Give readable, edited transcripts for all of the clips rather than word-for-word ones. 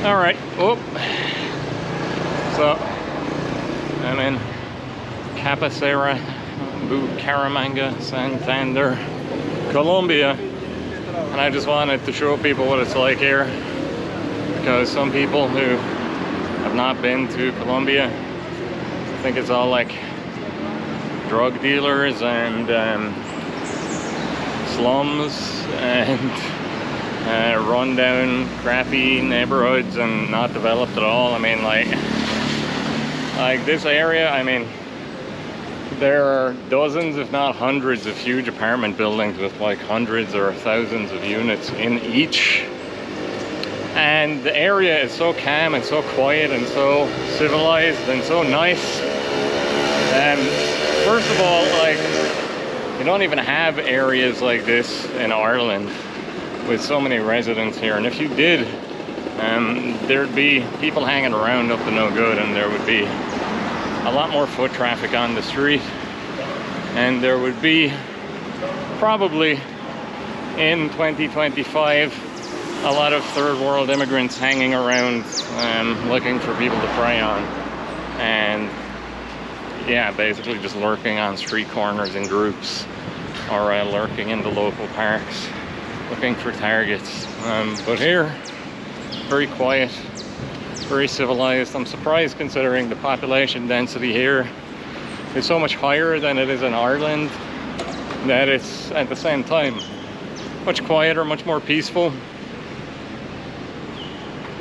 All right. Oh. So I'm in Bucaramanga, Santander, Colombia, and I just wanted to show people what it's like here, because some people who have not been to Colombia think it's all like drug dealers and slums and rundown, crappy neighborhoods and not developed at all. I mean, like this area, I mean, there are dozens, if not hundreds, of huge apartment buildings with like hundreds or thousands of units in each. And the area is so calm and so quiet and so civilized and so nice. First of all, like, you don't even have areas like this in Ireland with so many residents here. And if you did, there'd be people hanging around up to no good, and there would be a lot more foot traffic on the street, and there would be probably in 2025 a lot of third world immigrants hanging around looking for people to prey on, and yeah, basically just lurking on street corners in groups, or lurking in the local parks looking for targets. But here, very quiet, very civilized. I'm surprised, considering the population density here is so much higher than it is in Ireland, that it's at the same time much quieter, much more peaceful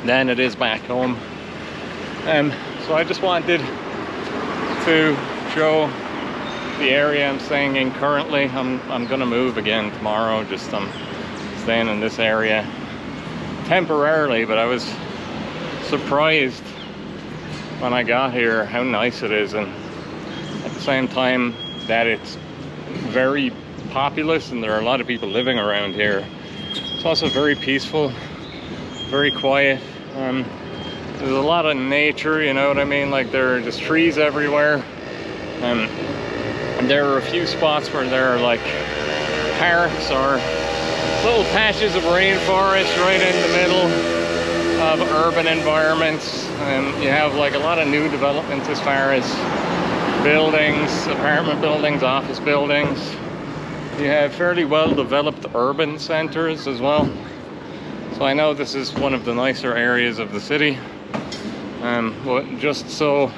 than it is back home. So I just wanted to show the area I'm staying in currently. I'm gonna move again tomorrow. Just I'm staying in this area temporarily, but I was surprised when I got here how nice it is, and at the same time that it's very populous and there are a lot of people living around here. It's also very peaceful, very quiet. There's a lot of nature, you know what I mean? Like, there are just trees everywhere. And there are a few spots where there are like parks or little patches of rainforest right in the middle of urban environments. You have like a lot of new developments as far as buildings, apartment buildings, office buildings. You have fairly well developed urban centers as well. So I know this is one of the nicer areas of the city. But just so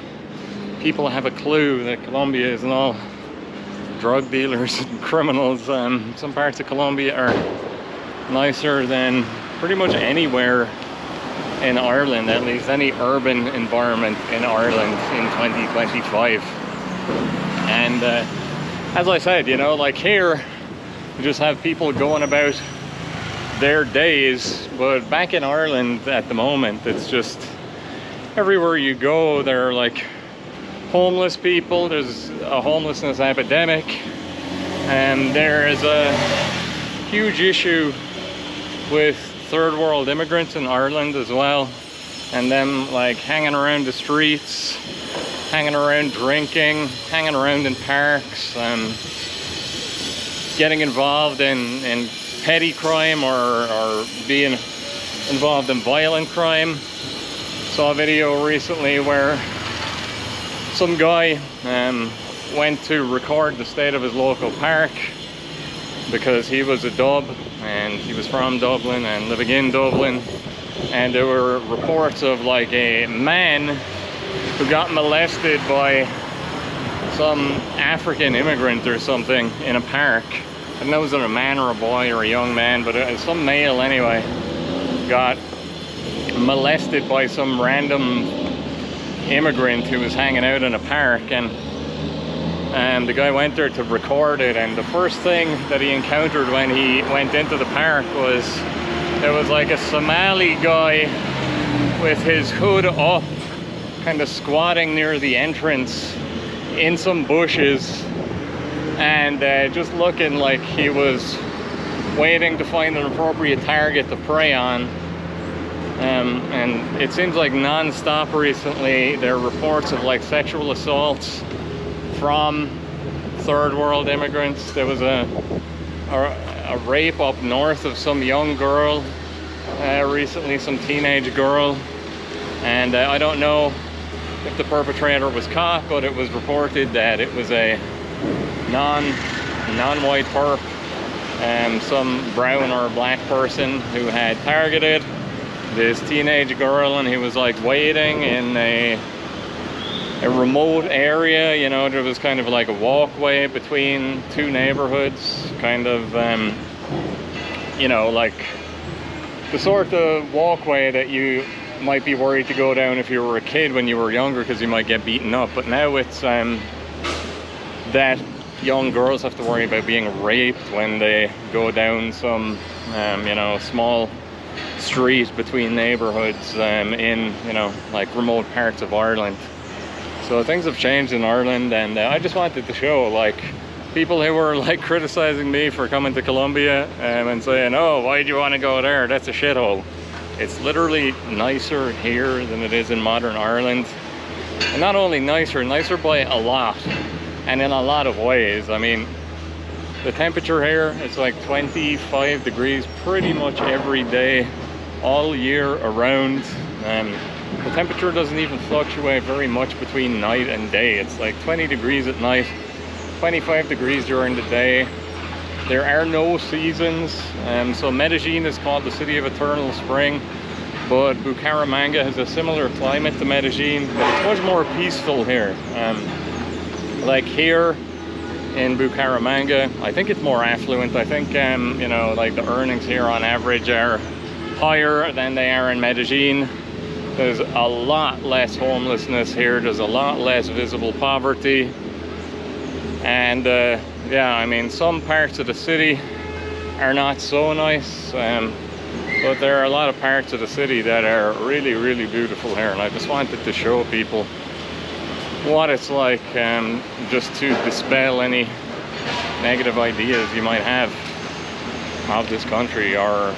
people have a clue that Colombia isn't all drug dealers and criminals, some parts of Colombia are nicer than pretty much anywhere in Ireland, at least any urban environment in Ireland in 2025. And as I said, you know, like here, you just have people going about their days, but back in Ireland at the moment, it's just everywhere you go, there are like homeless people. There's a homelessness epidemic, and there is a huge issue with third world immigrants in Ireland as well, and them like hanging around the streets, hanging around drinking, hanging around in parks, getting involved in petty crime or being involved in violent crime. Saw a video recently where some guy went to record the state of his local park because he was a Dub and he was from Dublin and living in Dublin, and there were reports of like a man who got molested by some African immigrant or something in a park. I don't know, was it a man or a boy or a young man, but some male anyway got molested by some random immigrant who was hanging out in a park, and the guy went there to record it, and the first thing that he encountered when he went into the park was there was like a Somali guy with his hood up, kind of squatting near the entrance in some bushes, and just looking like he was waiting to find an appropriate target to prey on. And it seems like non-stop recently there are reports of like sexual assaults from third world immigrants. There was a rape up north of some young girl recently, some teenage girl And I don't know if the perpetrator was caught, but it was reported that it was a non-white perp, some brown or black person who had targeted this teenage girl, and he was like waiting in a remote area. You know, there was kind of like a walkway between two neighborhoods, kind of you know, like the sort of walkway that you might be worried to go down if you were a kid when you were younger, because you might get beaten up. But now it's that young girls have to worry about being raped when they go down some you know, small street between neighborhoods in, you know, like remote parts of Ireland. So things have changed in Ireland, and I just wanted to show, like, people who were like criticizing me for coming to Colombia and saying, oh, why do you want to go there, that's a shithole. It's literally nicer here than it is in modern Ireland. And not only nicer by a lot, and in a lot of ways. I mean, the temperature here, it's like 25 degrees pretty much every day, all year around. The temperature doesn't even fluctuate very much between night and day. It's like 20 degrees at night, 25 degrees during the day. There are no seasons. So Medellin is called the city of eternal spring, but Bucaramanga has a similar climate to Medellin, but it's much more peaceful here. Like here in Bucaramanga, I think it's more affluent. I think you know, like the earnings here on average are higher than they are in Medellin. There's a lot less homelessness here. There's a lot less visible poverty. And yeah, I mean, some parts of the city are not so nice, but there are a lot of parts of the city that are really, really beautiful here. And I just wanted to show people what it's like, just to dispel any negative ideas you might have of this country, or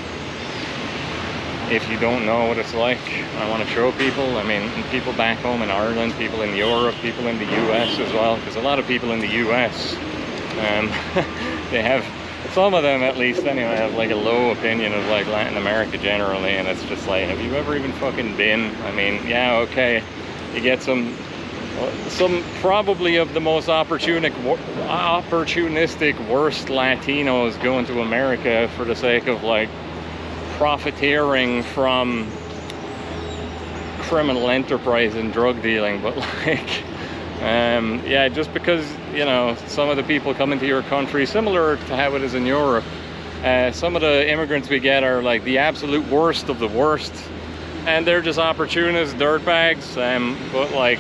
if you don't know what it's like. I want to show people, I mean, people back home in Ireland, people in Europe, people in the US as well, because a lot of people in the US, they have, some of them at least anyway, have like a low opinion of like Latin America generally, and it's just like, have you ever even fucking been? I mean, yeah, okay, you get some probably of the most opportunistic worst Latinos going to America for the sake of like profiteering from criminal enterprise and drug dealing. But like yeah, just because, you know, some of the people come into your country, similar to how it is in Europe, some of the immigrants we get are like the absolute worst of the worst, and they're just opportunists, dirtbags. But like,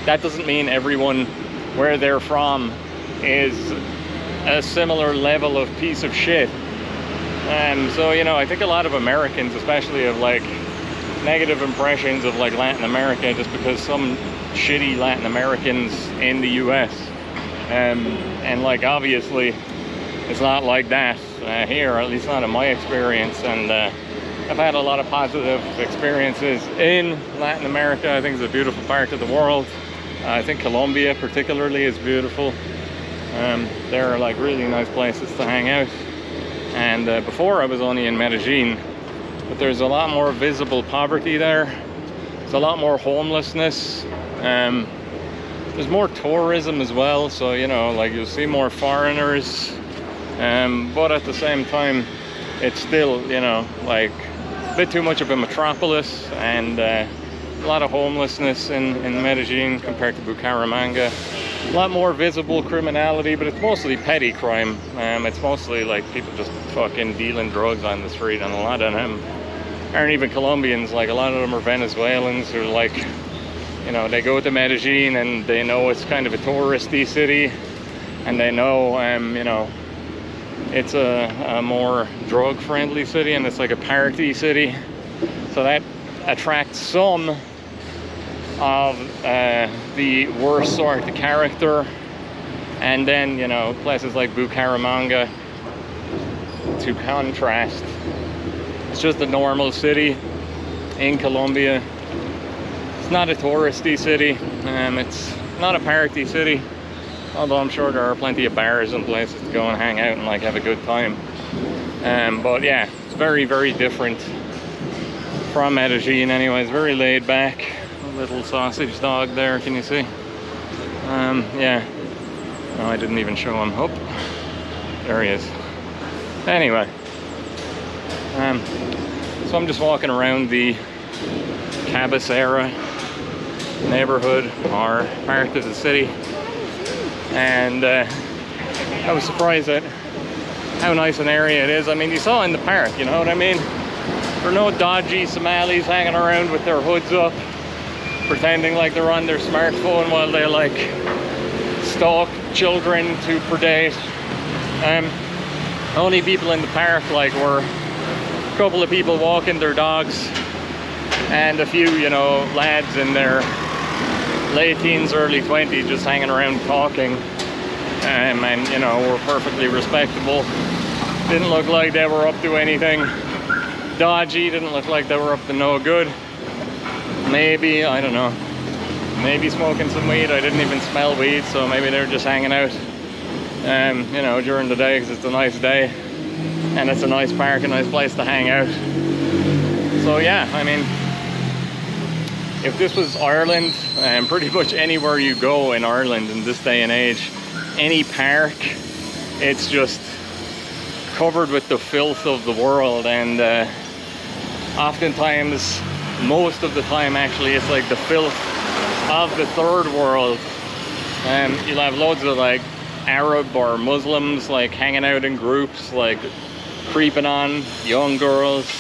that doesn't mean everyone where they're from is a similar level of piece of shit. So, you know, I think a lot of Americans especially have like negative impressions of like Latin America just because some shitty Latin Americans in the US. And like, obviously it's not like that here, at least not in my experience. And I've had a lot of positive experiences in Latin America. I think it's a beautiful part of the world. I think Colombia particularly is beautiful. There are like really nice places to hang out. And before I was only in Medellin, but there's a lot more visible poverty there. There's a lot more homelessness. There's more tourism as well, so, you know, like, you'll see more foreigners. But at the same time, it's still, you know, like a bit too much of a metropolis, and a lot of homelessness in Medellin compared to Bucaramanga. A lot more visible criminality, but it's mostly petty crime. It's mostly like people just fucking dealing drugs on the street, and a lot of them aren't even Colombians. Like, a lot of them are Venezuelans who are like, you know, they go to Medellin and they know it's kind of a touristy city, and they know, you know, it's a more drug-friendly city, and it's like a party city. So that attracts some of the worst sort of character. And then, you know, places like Bucaramanga, to contrast, it's just a normal city in Colombia. It's not a touristy city. It's not a party city, although I'm sure there are plenty of bars and places to go and hang out and like have a good time. But yeah, it's very, very different from Medellin anyways. Very laid back. A little sausage dog there, can you see? Yeah. No, I didn't even show him. Oh, there he is. Anyway. So I'm just walking around the Cabecera neighborhood or part of the city, and I was surprised at how nice an area it is. I mean, you saw in the park, you know what I mean? There are no dodgy Somalis hanging around with their hoods up, pretending like they're on their smartphone while they like stalk children to predate. Only people in the park like were a couple of people walking their dogs and a few, you know, lads in their late teens, early 20s just hanging around talking, and you know, were perfectly respectable. Didn't look like they were up to anything dodgy, didn't look like they were up to no good. Maybe, I don't know, maybe smoking some weed. I didn't even smell weed, so maybe they were just hanging out, you know, during the day, because it's a nice day and it's a nice park, a nice place to hang out. So yeah, I mean, if this was Ireland, pretty much anywhere you go in Ireland in this day and age, any park, it's just covered with the filth of the world, and oftentimes, most of the time actually, it's like the filth of the third world. You'll have loads of like Arab or Muslims like hanging out in groups, like creeping on young girls.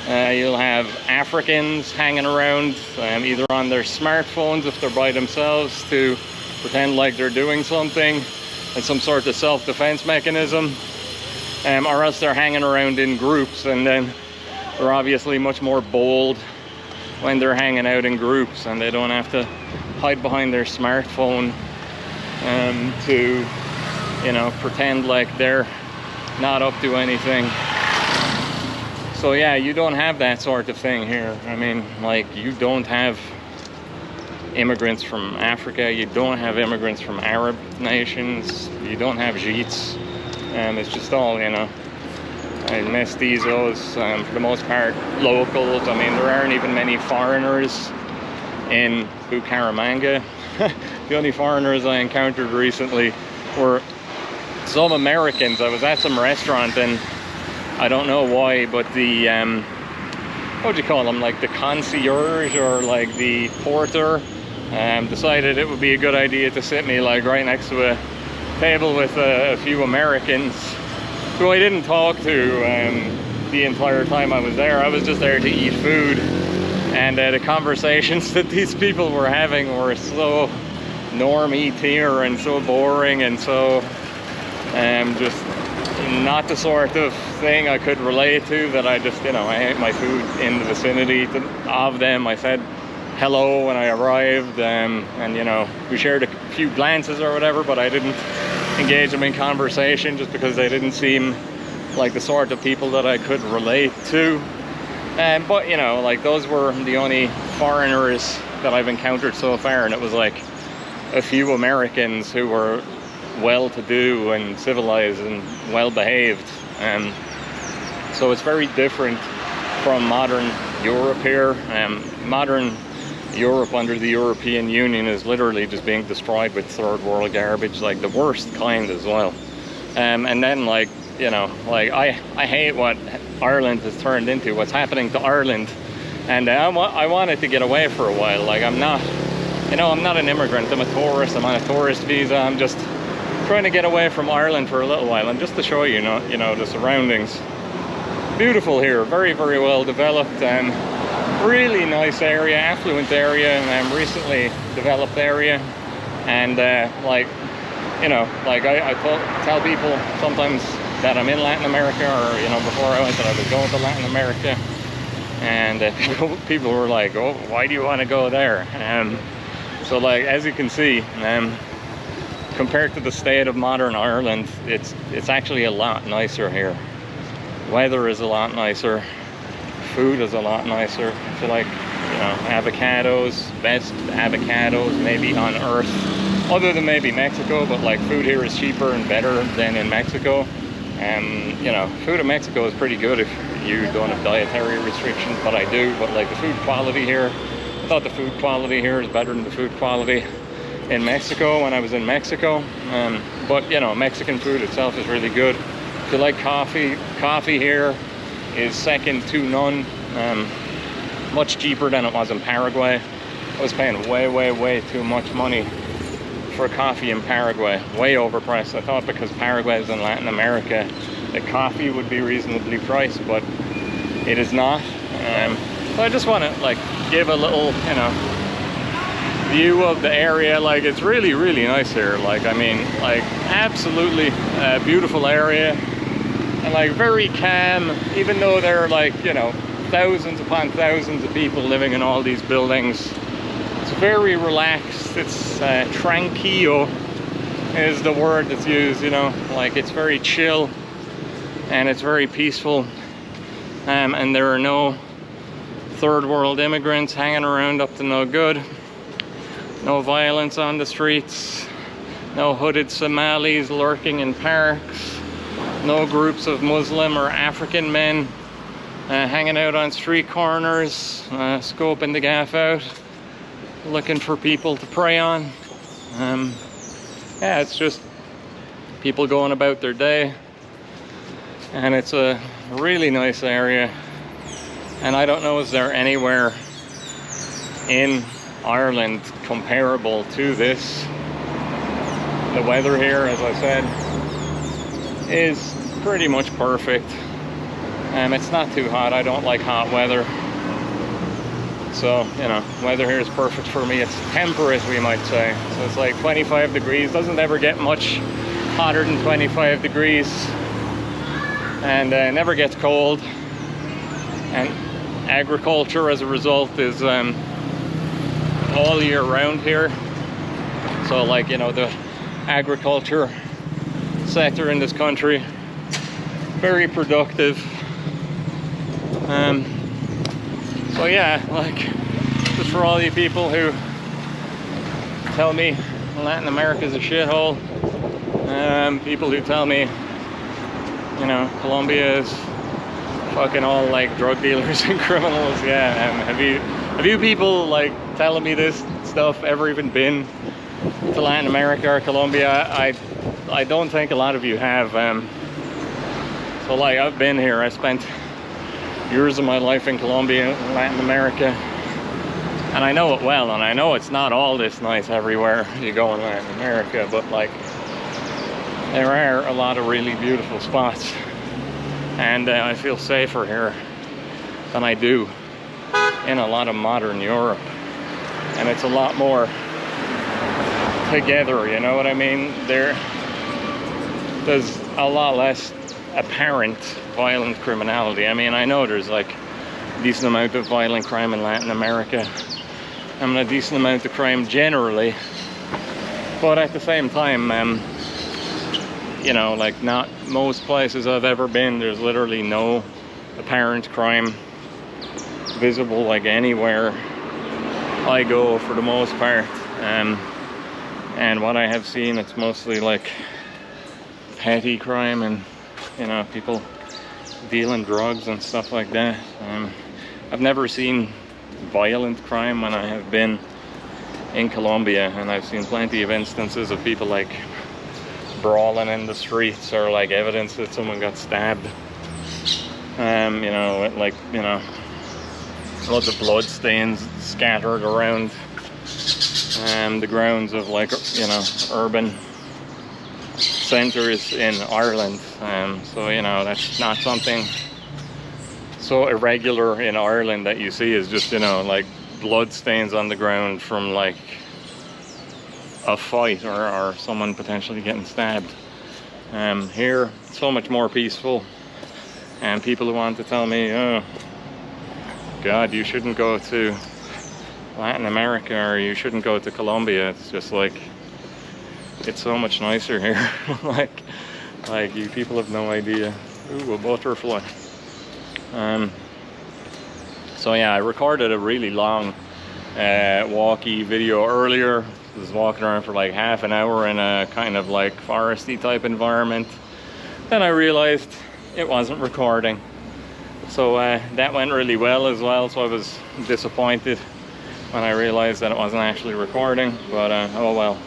You'll have Africans hanging around, either on their smartphones if they're by themselves to pretend like they're doing something, and some sort of self-defense mechanism, or else they're hanging around in groups, and then they're obviously much more bold when they're hanging out in groups and they don't have to hide behind their smartphone to, you know, pretend like they're not up to anything. So yeah, you don't have that sort of thing here. I mean, like, you don't have immigrants from Africa, you don't have immigrants from Arab nations, you don't have Jeets. It's just all, you know, mestizos, for the most part locals. I mean, there aren't even many foreigners in Bucaramanga. The only foreigners I encountered recently were some Americans. I was at some restaurant, and I don't know why, but the what do you call them, like the concierge or like the porter, decided it would be a good idea to sit me like right next to a table with a few Americans who I didn't talk to the entire time I was there. I was just there to eat food, and the conversations that these people were having were so normie tier and so boring and so just not the sort of thing I could relate to, that I just, you know, I ate my food in the vicinity of them. I said hello when I arrived, and you know, we shared a few glances or whatever, but I didn't engage them in conversation just because they didn't seem like the sort of people that I could relate to. But you know, like, those were the only foreigners that I've encountered so far, and it was like a few Americans who were well-to-do and civilized and well-behaved. So it's very different from modern Europe here. Modern Europe under the European Union is literally just being destroyed with third world garbage, like the worst kind as well. And then, like, you know, like, I hate what Ireland has turned into, what's happening to Ireland, and I wanted to get away for a while. Like, I'm not, you know, I'm not an immigrant, I'm a tourist, I'm on a tourist visa. I'm just trying to get away from Ireland for a little while, and just to show you, you know, the surroundings. Beautiful here, very, very well developed, and really nice area, affluent area, and recently developed area. And like, you know, like I tell people sometimes that I'm in Latin America, or, you know, before I went, that I was going to Latin America, and people were like, oh, why do you want to go there? So, like, as you can see, compared to the state of modern Ireland, it's actually a lot nicer here. Weather is a lot nicer, food is a lot nicer. I feel like, you know, avocados, best avocados maybe on earth, other than maybe Mexico, but like, food here is cheaper and better than in Mexico. And you know, food in Mexico is pretty good if you don't have dietary restrictions, but I do. But like the food quality here, I thought the food quality here is better than the food quality in Mexico when I was in Mexico. But you know, Mexican food itself is really good. If you like coffee, coffee here is second to none. Much cheaper than it was in Paraguay. I was paying way too much money for coffee in Paraguay, way overpriced. I thought because Paraguay is in Latin America, the coffee would be reasonably priced, but it is not. So I just want to like give a little, you know, view of the area. Like it's really nice here. Like I mean, like absolutely beautiful area, and like very calm. Even though there are like, you know, thousands upon thousands of people living in all these buildings, it's very relaxed. It's tranquilo is the word that's used, you know, like it's very chill and it's very peaceful, and there are no third world immigrants hanging around up to no good, no violence on the streets, no hooded Somalis lurking in parks, no groups of Muslim or African men hanging out on street corners, scoping the gaff out, looking for people to prey on. Yeah, it's just people going about their day, and it's a really nice area. And I don't know, is there anywhere in Ireland comparable to this? The weather here, as I said, is pretty much perfect. It's not too hot. I don't like hot weather. So, you know, weather here is perfect for me. It's temperate, we might say. So it's like 25 degrees. Doesn't ever get much hotter than 25 degrees. And never gets cold. And agriculture, as a result, is all year round here. So, like, you know, the agriculture sector in this country, very productive. So yeah, like, just for all you people who tell me Latin America is a shithole, people who tell me, you know, Colombia is fucking all like drug dealers and criminals, yeah, have you people like telling me this stuff ever even been to Latin America or Colombia? I don't think a lot of you have. So like, I've been here. I spent years of my life in Colombia, Latin America, and I know it well, and I know it's not all this nice everywhere you go in Latin America, but like, there are a lot of really beautiful spots, and I feel safer here than I do in a lot of modern Europe, and it's a lot more together, you know what I mean? There's a lot less apparent violent criminality. I mean, I know there's like a decent amount of violent crime in Latin America, and a decent amount of crime generally, but at the same time, you know, like, not most places I've ever been, there's literally no apparent crime visible like anywhere I go, for the most part. And what I have seen, it's mostly like petty crime and, you know, people dealing drugs and stuff like that. I've never seen violent crime when I have been in Colombia, and I've seen plenty of instances of people like brawling in the streets, or like evidence that someone got stabbed. You know, like, you know, lots of blood stains scattered around the grounds of, like, you know, urban centers in Ireland. So, you know, that's not something so irregular in Ireland that you see is just, you know, like blood stains on the ground from like a fight, or someone potentially getting stabbed. Here, so much more peaceful, and people who want to tell me, oh God, you shouldn't go to Latin America, or you shouldn't go to Colombia, it's just like, it's so much nicer here. like you people have no idea. Ooh, a butterfly. So yeah, I recorded a really long walkie video earlier. I was walking around for like half an hour in a kind of like foresty type environment. Then I realized it wasn't recording. So that went really well as well, so I was disappointed when I realized that it wasn't actually recording, but oh well.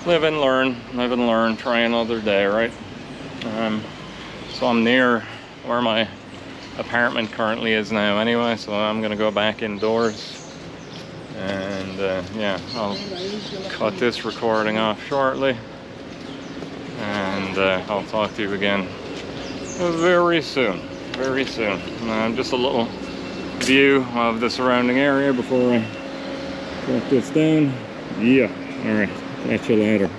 Live and learn, try another day, right? So I'm near where my apartment currently is now anyway, so I'm gonna go back indoors, and yeah, I'll cut this recording off shortly, and I'll talk to you again very soon. Just a little view of the surrounding area before I cut this down. Yeah, all right, catch you later.